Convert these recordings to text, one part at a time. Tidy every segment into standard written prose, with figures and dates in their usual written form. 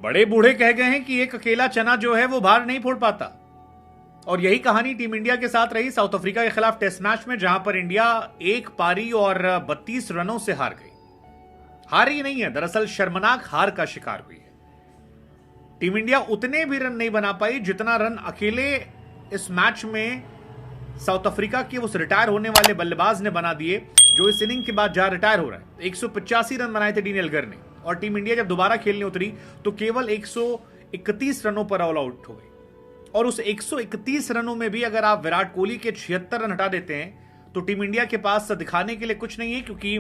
बड़े बूढ़े कह गए हैं कि एक अकेला चना जो है वो बाहर नहीं फोड़ पाता। और यही कहानी टीम इंडिया के साथ रही साउथ अफ्रीका के खिलाफ टेस्ट मैच में, जहां पर इंडिया एक पारी और 32 रनों से हार गई। हारी नहीं है, दरअसल शर्मनाक हार का शिकार हुई है। टीम इंडिया उतने भी रन नहीं बना पाई जितना रन अकेले इस मैच में साउथ अफ्रीका के उस रिटायर होने वाले बल्लेबाज ने बना दिए, जो इस इनिंग के बाद जहां रिटायर हो रहा है। 185 रन बनाए थे डीन एल्गर ने, और टीम इंडिया जब दोबारा खेलने उतरी तो केवल 131 रनों पर ऑल आउट हो गई। और उस 131 रनों में भी अगर आप विराट कोहली के 76 रन हटा देते हैं तो टीम इंडिया के पास दिखाने के लिए कुछ नहीं है, क्योंकि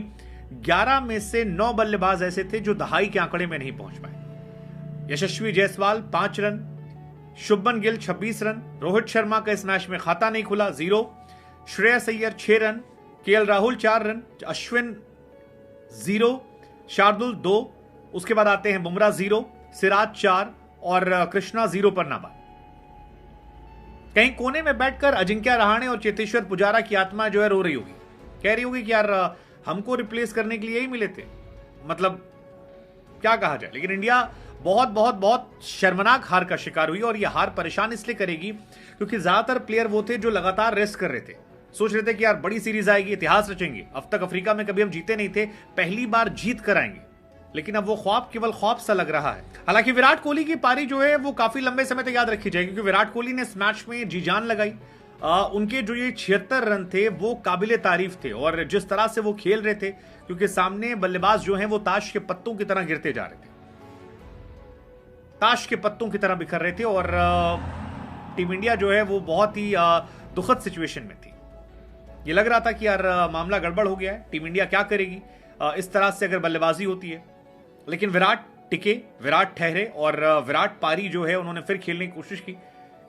11 में से 9 बल्लेबाज ऐसे थे जो दहाई के आंकड़े में नहीं पहुंच पाए। यशस्वी जायसवाल 5 रन, शुभमन गिल 26 रन, रोहित शर्मा का इस मैच में खाता नहीं खुला 0, Shreyas Iyer 6 run, KL Rahul 4 run, Ashwin 0, Shardul 2, उसके बाद आते हैं बुमराह 0, सिराज 4 और कृष्णा 0 पर नाबाद। कहीं कोने में बैठकर अजिंक्य रहाणे और चेतेश्वर पुजारा की आत्मा जो है रो रही होगी, कह रही होगी कि यार हमको रिप्लेस करने के लिए ही मिले थे, मतलब क्या कहा जाए। लेकिन इंडिया बहुत बहुत बहुत शर्मनाक हार का शिकार हुई, और यह हार परेशान इसलिए करेगी क्योंकि ज्यादातर प्लेयर वो थे जो लगातार रेस्ट कर रहे थे, सोच रहे थे कि यार बड़ी सीरीज आएगी, इतिहास रचेंगे, अब तक अफ्रीका में कभी हम जीते नहीं थे, पहली बार जीत कर आएंगे। लेकिन अब वो ख्वाब केवल ख्वाब सा लग रहा है। हालांकि विराट कोहली की पारी जो है वो काफी लंबे समय तक याद रखी जाएगी, क्योंकि विराट कोहली ने इस मैच में जी जान लगाई। उनके जो ये 76 रन थे वो काबिले तारीफ थे, और जिस तरह से वो खेल रहे थे, क्योंकि सामने बल्लेबाज जो हैं वो ताश के पत्तों की तरह गिरते जा रहे थे, ताश के पत्तों की तरह बिखर रहे थे, और टीम इंडिया जो है वो बहुत ही दुखद सिचुएशन में थी। ये लग रहा था कि यार मामला गड़बड़ हो गया है, टीम इंडिया क्या करेगी इस तरह से अगर बल्लेबाजी होती है। लेकिन विराट टिके, विराट ठहरे, और विराट पारी जो है उन्होंने फिर खेलने की कोशिश की,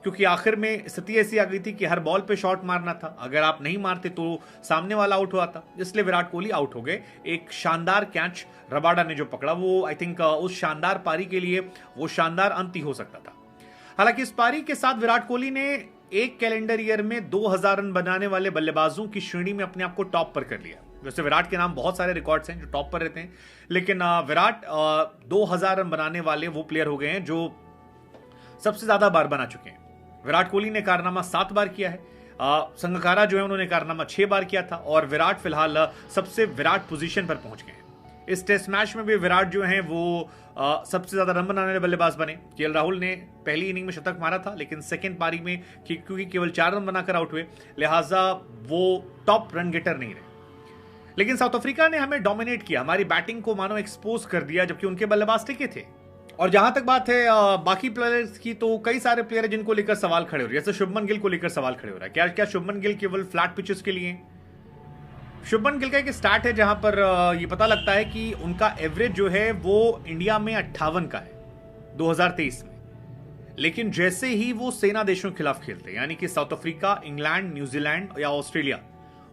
क्योंकि आखिर में स्थिति ऐसी आ गई थी कि हर बॉल पे शॉट मारना था, अगर आप नहीं मारते तो सामने वाला आउट हुआ था, इसलिए विराट कोहली आउट हो गए। एक शानदार कैच रबाडा ने जो पकड़ा, वो आई थिंक उस शानदार पारी के लिए वो शानदार अंत ही हो सकता था। हालांकि इस पारी के साथ विराट कोहली ने एक कैलेंडर ईयर में 2000 रन बनाने वाले बल्लेबाजों की श्रेणी में अपने आप को टॉप पर कर लिया। वैसे विराट के नाम बहुत सारे रिकॉर्ड्स हैं जो टॉप पर रहते हैं, लेकिन विराट 2000 रन बनाने वाले वो प्लेयर हो गए हैं जो सबसे ज्यादा बार बना चुके हैं। विराट कोहली ने कारनामा 7 बार किया है, संगकारा जो है उन्होंने कारनामा 6 बार किया था, और विराट फिलहाल सबसे विराट पोजीशन पर पहुंच गए हैं। इस टेस्ट मैच में भी विराट जो है वो सबसे ज्यादा रन बनाने वाले बल्लेबाज बने। केएल राहुल ने पहली इनिंग में शतक मारा था, लेकिन सेकंड पारी में क्योंकि केवल 4 रन बनाकर आउट हुए, लिहाजा वो टॉप रन गेटर नहीं रहे। लेकिन साउथ अफ्रीका ने हमें डोमिनेट किया, हमारी बैटिंग को मानो एक्सपोज कर दिया, जबकि उनके बल्लेबाज टिके थे। और जहां तक बात है बाकी प्लेयर्स की, तो कई सारे प्लेयर जिनको लेकर सवाल खड़े हो रहे हैं, जैसे शुभमन गिल को लेकर सवाल खड़े हो रहा है, क्या शुभमन गिल केवल फ्लैट पिचेस के लिए? शुभमन गिल का एक स्टार्ट है जहां पर ये पता लगता है कि उनका एवरेज जो है वो इंडिया में 58 का है 2023 में, लेकिन जैसे ही वो सेना देशों के खिलाफ खेलते हैं, यानी कि साउथ अफ्रीका, इंग्लैंड, न्यूजीलैंड या ऑस्ट्रेलिया,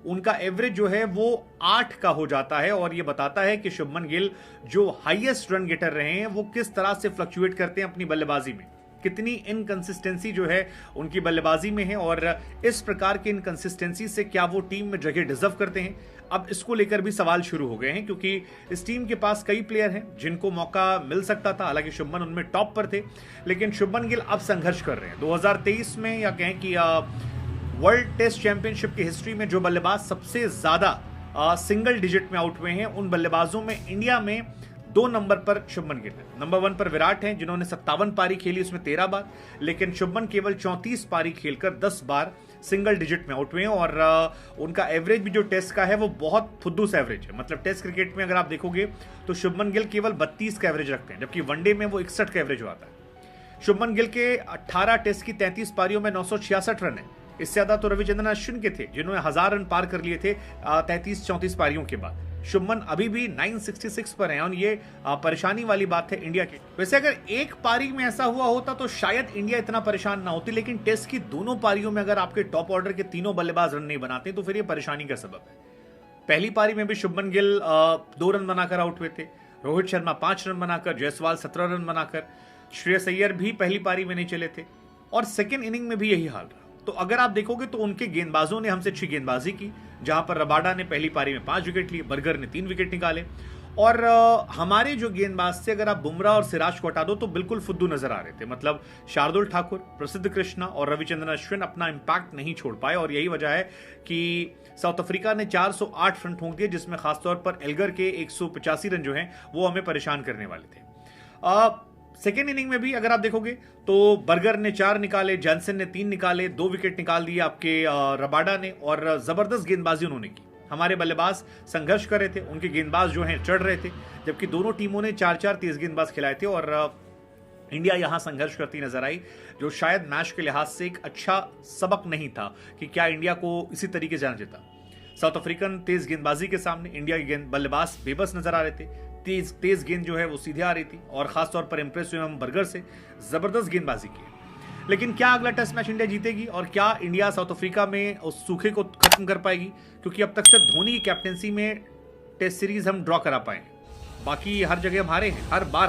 उनका एवरेज जो है वो 8 का हो जाता है। और ये बताता है कि शुभमन गिल जो हाईएस्ट रन गेटर रहे हैं वो किस तरह से फ्लक्चुएट करते हैं अपनी बल्लेबाजी में, कितनी इनकंसिस्टेंसी जो है उनकी बल्लेबाजी में है, और इस प्रकार की इनकंसिस्टेंसी से क्या वो टीम में जगह डिजर्व करते हैं। अब इसको लेकर भी सवाल शुरू हो गए हैं, क्योंकि इस टीम के पास कई प्लेयर हैं जिनको मौका मिल सकता था, हालांकि शुभमन उनमें टॉप पर थे, लेकिन शुभमन गिल अब संघर्ष कर रहे हैं। 2023 में, या कहें कि वर्ल्ड टेस्ट चैंपियनशिप की हिस्ट्री में जो बल्लेबाज सबसे ज्यादा सिंगल डिजिट में आउट हुए हैं, उन बल्लेबाजों में इंडिया में 2 नंबर पर शुभमन गिल है। नंबर 1 पर विराट हैं जिन्होंने 57 पारी खेली, उसमें 13 बार, लेकिन शुभमन केवल 34 पारी खेलकर 10 बार सिंगल डिजिट में आउट हुए हैं। और उनका एवरेज भी जो टेस्ट का है वो बहुत फुद्दूस एवरेज है। मतलब टेस्ट क्रिकेट में अगर आप देखोगे तो शुभमन गिल केवल 32 का एवरेज रखते हैं, जबकि वनडे में वो 61 का एवरेज आता है। शुभमन गिल के 18 टेस्ट की 33 पारियों में 966 रन है, इससे ज्यादा तो रविचंद्रन अश्विन के थे जिन्होंने 1000 रन पार कर लिए थे 33-34 पारियों के बाद। शुभमन अभी भी 966 पर हैं, और ये परेशानी वाली बात है इंडिया की। वैसे अगर एक पारी में ऐसा हुआ होता तो शायद इंडिया इतना परेशान ना होती, लेकिन टेस्ट की दोनों पारियों में अगर आपके टॉप ऑर्डर के तीनों बल्लेबाज रन नहीं बनाते तो फिर ये परेशानी का सबब है। पहली पारी में भी शुभमन गिल 2 रन बनाकर आउट हुए थे, रोहित शर्मा 5 रन बनाकर, जायसवाल 17 रन बनाकर, श्रेयस अय्यर भी पहली पारी में नहीं चले थे, और सेकेंड इनिंग में भी यही हाल रहा। तो अगर आप देखोगे तो उनके गेंदबाजों ने हमसे अच्छी गेंदबाजी की, जहां पर रबाडा ने पहली पारी में 5 विकेट लिए, बर्गर ने 3 विकेट निकाले, और हमारे जो गेंदबाज थे, अगर आप बुमराह और सिराज को हटा दो तो बिल्कुल फुद्दू नजर आ रहे थे। मतलब शार्दुल ठाकुर, प्रसिद्ध कृष्णा और रविचंद्रन अश्विन अपना इंपैक्ट नहीं छोड़ पाए, और यही वजह है कि साउथ अफ्रीका ने 408 रन ठोंक दिए, जिसमें खासतौर पर एल्गर के 185 रन जो हैं वो हमें परेशान करने वाले थे। सेकेंड इनिंग में भी अगर आप देखोगे तो बर्गर ने 4 निकाले, जॉनसन ने 3 निकाले, 2 विकेट निकाल दिए आपके रबाडा ने, और जबरदस्त गेंदबाजी उन्होंने की। हमारे बल्लेबाज संघर्ष कर रहे थे, उनके गेंदबाज जो हैं चढ़ रहे थे, जबकि दोनों टीमों ने 4-4 तेज गेंदबाज खिलाए थे, और इंडिया यहां संघर्ष करती नजर आई, जो शायद मैच के लिहाज से एक अच्छा सबक नहीं था कि क्या इंडिया को इसी तरीके से जाना चाहिए था। साउथ अफ्रीकन तेज गेंदबाजी के सामने इंडिया के बल्लेबाज बेबस नजर आ रहे थे, तेज गेंद जो है वो सीधे आ रही थी, और खासतौर पर इंप्रेस हुए हम बर्गर से, जबरदस्त गेंदबाजी की। लेकिन क्या अगला टेस्ट मैच इंडिया जीतेगी, और क्या इंडिया साउथ अफ्रीका में उस सूखे को खत्म कर पाएगी? क्योंकि अब तक सिर्फ धोनी की कैप्टेंसी में टेस्ट सीरीज हम ड्रॉ करा पाए, बाकी हर जगह हम हारे हैं, हर बार